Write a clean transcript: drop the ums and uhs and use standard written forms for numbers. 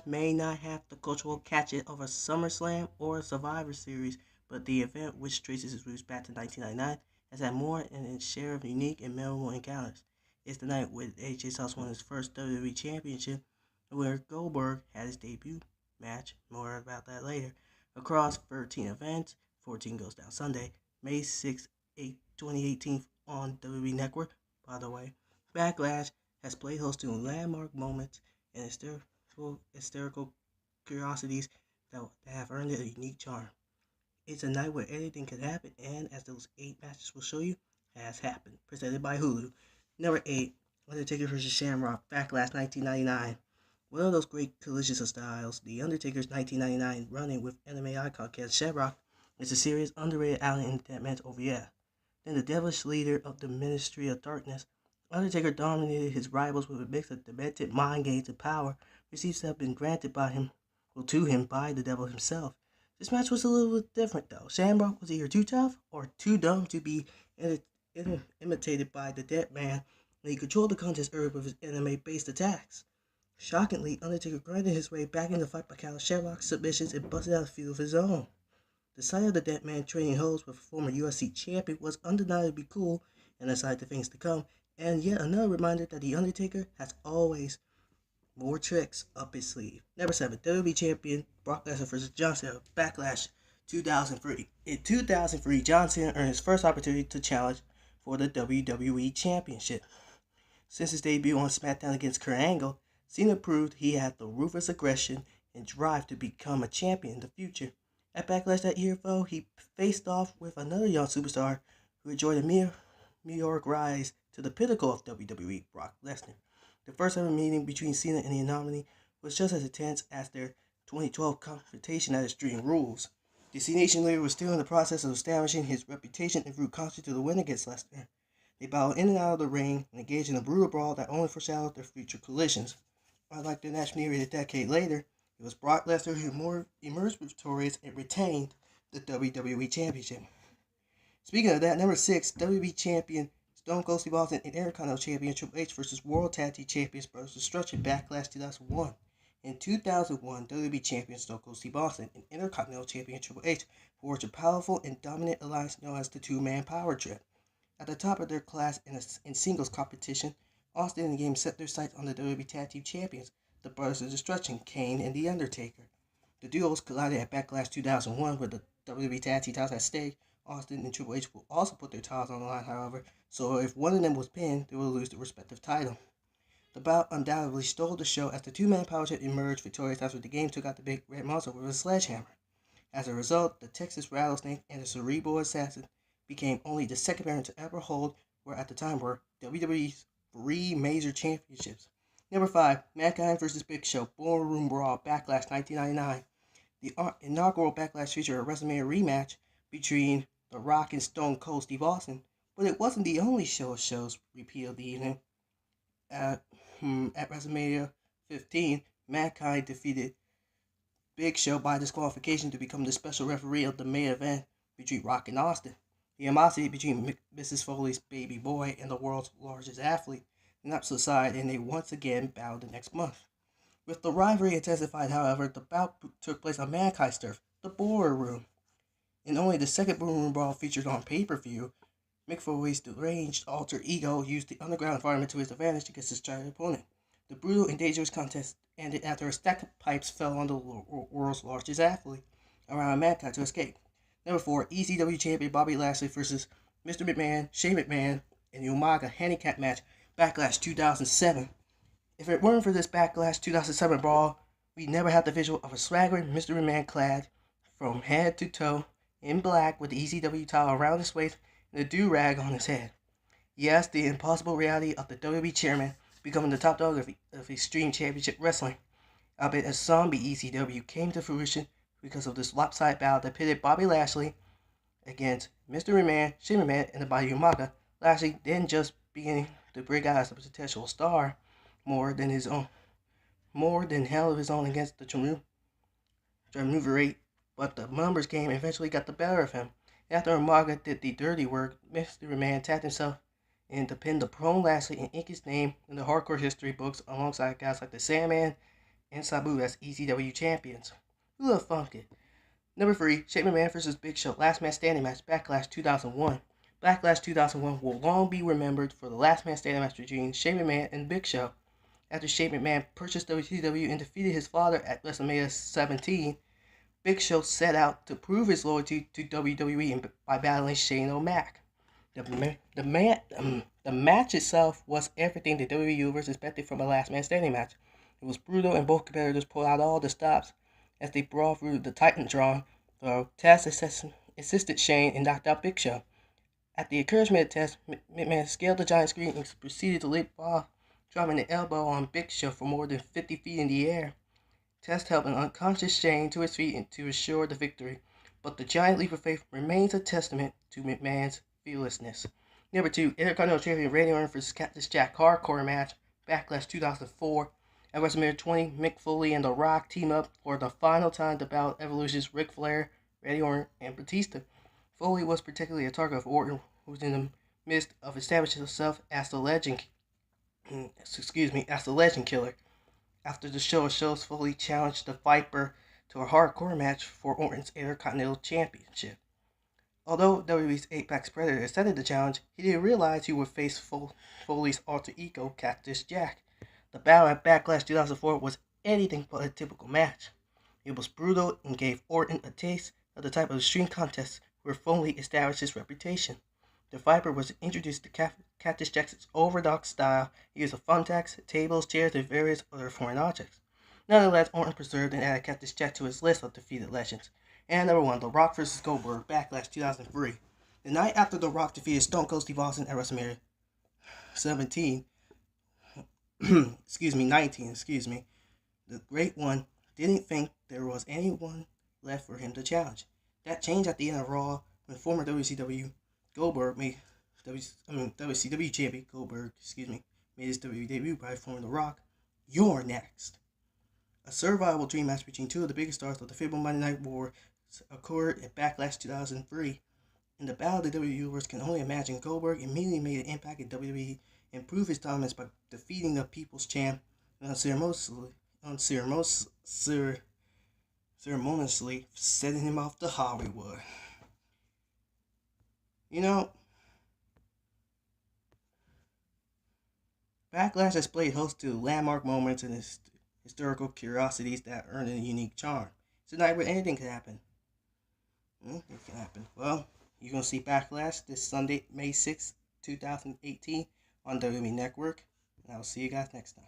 may not have the cultural cachet of a SummerSlam or a Survivor Series, but the event, which traces its roots back to 1999, has had more than its share of unique and memorable encounters. It's the night when AJ Styles won his first WWE Championship, and where Goldberg had his debut match, more about that later, across 13 events. 14 goes down Sunday, May 6, 2018 on WWE Network. By the way, Backlash has played host to landmark moments and hysterical curiosities that have earned it a unique charm. It's a night where anything can happen, and as those 8 matches will show you, has happened. Presented by Hulu. Number 8, Undertaker vs. Shamrock, Backlash 1999. One of those great collisions of styles, The Undertaker's 1999 run-in with MMA icon Ken Shamrock is a serious underrated outing in that man's OVF. Then the devilish leader of the Ministry of Darkness, Undertaker dominated his rivals with a mix of demented mind games and power received to have been granted to him by the devil himself. This match was a little bit different though. Shamrock was either too tough or too dumb to be imitated by the dead man, and he controlled the contest early with his MMA-based attacks. Shockingly, Undertaker grinded his way back in the fight by Cal Shamrock's submissions and busted out a few of his own. The sight of the dead man trading holds with a former UFC champion was undeniably cool and a sight to things to come, and yet another reminder that The Undertaker has always more tricks up his sleeve. Number 7, WWE Champion Brock Lesnar vs. John Cena, Backlash 2003. In 2003, John Cena earned his first opportunity to challenge for the WWE Championship. Since his debut on SmackDown against Kurt Angle, Cena proved he had the ruthless aggression and drive to become a champion in the future. At Backlash that year, though, he faced off with another young superstar who enjoyed a meteoric rise to the pinnacle of WWE, Brock Lesnar. The first ever meeting between Cena and the Anomaly was just as intense as their 2012 confrontation at Extreme Rules. The C Nation leader was still in the process of establishing his reputation and grew closer to the win against Lesnar. They battled in and out of the ring and engaged in a brutal brawl that only foreshadowed their future collisions. Unlike their match nearly a decade later, it was Brock Lesnar who emerged victorious and retained the WWE Championship. Speaking of that, number 6, WWE Champion Stone Cold Steve Austin and Intercontinental Champion Triple H versus World Tag Team Champions Brothers Destruction Backlash 2001. In 2001, WWE Champion Stone Cold Steve Austin and Intercontinental Champion Triple H forged a powerful and dominant alliance known as the Two-Man Power Trip. At the top of their class in singles competition, Austin and the game set their sights on the WWE Tag Team Champions, the Brothers of Destruction, Kane and The Undertaker. The duos collided at Backlash 2001 with the WWE Tag Team titles at stake. Austin and Triple H will also put their titles on the line, however, so if one of them was pinned, they will lose their respective title. The bout undoubtedly stole the show as the two-man power trip emerged victorious after the game took out the Big Red Monster with a sledgehammer. As a result, the Texas Rattlesnake and the Cerebral Assassin became only the second parent to ever hold what at the time were WWE's 3 major championships. Number 5, Mankind vs. Big Show, Ballroom Brawl, Backlash 1999. The inaugural Backlash featured a WrestleMania rematch between The Rock and Stone Cold Steve Austin, but it wasn't the only show of shows repealed the evening. At WrestleMania 15, Mankind defeated Big Show by disqualification to become the special referee of the main event between Rock and Austin. The animosity between Mrs. Foley's baby boy and the world's largest athlete did not subside, and they once again battled the next month. With the rivalry intensified, however, the bout took place on Mankind's turf, the Boiler Room. In only the second Boiler Brawl featured on pay-per-view, Mick Foley's deranged alter ego used the underground environment to his advantage against his giant opponent. The brutal and dangerous contest ended after a stack of pipes fell on the world's largest athlete, allowing Mankind to escape. Number 4, ECW Champion Bobby Lashley versus Mr. McMahon, Shane McMahon, in the Umaga Handicap match, Backlash 2007. If it weren't for this Backlash 2007 brawl, we'd never have the visual of a swaggering Mr. McMahon clad from head to toe in black with the ECW title around his waist and a do-rag on his head. Yes, the impossible reality of the WWE chairman becoming the top dog of Extreme Championship Wrestling. Albeit a zombie ECW came to fruition because of this lopsided battle that pitted Bobby Lashley against Mr. McMahon, Shane McMahon, and the Body Umaga. Lashley then just beginning to break out as a potential star more than hell of his own against the triumvirate, but the numbers game eventually got the better of him. After Umaga did the dirty work, Mr. McMahon tapped himself in to pin the prone Lashley and ink his name in the hardcore history books alongside guys like the Sandman and Sabu as ECW champions. Who would have thunk it? Number 3, Shane McMahon vs. Big Show Last Man Standing match, Backlash 2001. Backlash 2001 will long be remembered for the Last Man Standing match between Shane McMahon and Big Show. After Shane McMahon purchased WCW and defeated his father at WrestleMania 17, Big Show set out to prove his loyalty to WWE by battling Shane O'Mac. The match itself was everything the WWE Universe expected from a Last Man Standing match. It was brutal and both competitors pulled out all the stops as they brawled through the Titantron, though Taz assisted Shane and knocked out Big Show. At the encouragement of Taz, McMahon scaled the giant screen and proceeded to leap off, dropping an elbow on Big Show for more than 50 feet in the air. Taz helped an unconscious Shane to his feet to assure the victory, but the giant leap of faith remains a testament to McMahon's fearlessness. Number 2, Intercontinental Champion Randy Orton vs. Cactus Jack Hardcore match, Backlash 2004. At WrestleMania 20, Mick Foley and The Rock team up for the final time to battle Evolution's Ric Flair, Randy Orton, and Batista. Foley was particularly a target of Orton, who was in the midst of establishing himself as the legend killer. After the shows, Foley challenged the Viper to a hardcore match for Orton's Intercontinental Championship. Although WWE's Apex Predator accepted the challenge, he didn't realize he would face Foley's alter ego, Cactus Jack. The battle at Backlash 2004 was anything but a typical match. It was brutal and gave Orton a taste of the type of extreme contest where Foley established his reputation. The Viper was introduced to Cactus Jack's orthodox style. He used thumbtacks, tables, chairs, and various other foreign objects. Nonetheless, Orton preserved and added Cactus Jack to his list of defeated legends. And number 1, The Rock vs. Goldberg, Backlash 2003. The night after The Rock defeated Stone Cold Steve Austin at WrestleMania 19, the Great One didn't think there was anyone left for him to challenge. That changed at the end of Raw when former WCW champion Goldberg, made his WWE debut by informing The Rock, "You're next." A survival dream match between two of the biggest stars of the fabled Monday Night War occurred at Backlash 2003. In the battle, the WWE Universe can only imagine Goldberg immediately made an impact at WWE and proved his dominance by defeating the People's Champ and unceremoniously sending him off to Hollywood. You know, Backlash has played host to landmark moments and historical curiosities that earn a unique charm. It's a night where anything can happen. It can happen. Well, you're going to see Backlash this Sunday, May 6th, 2018 on WWE Network. And I will see you guys next time.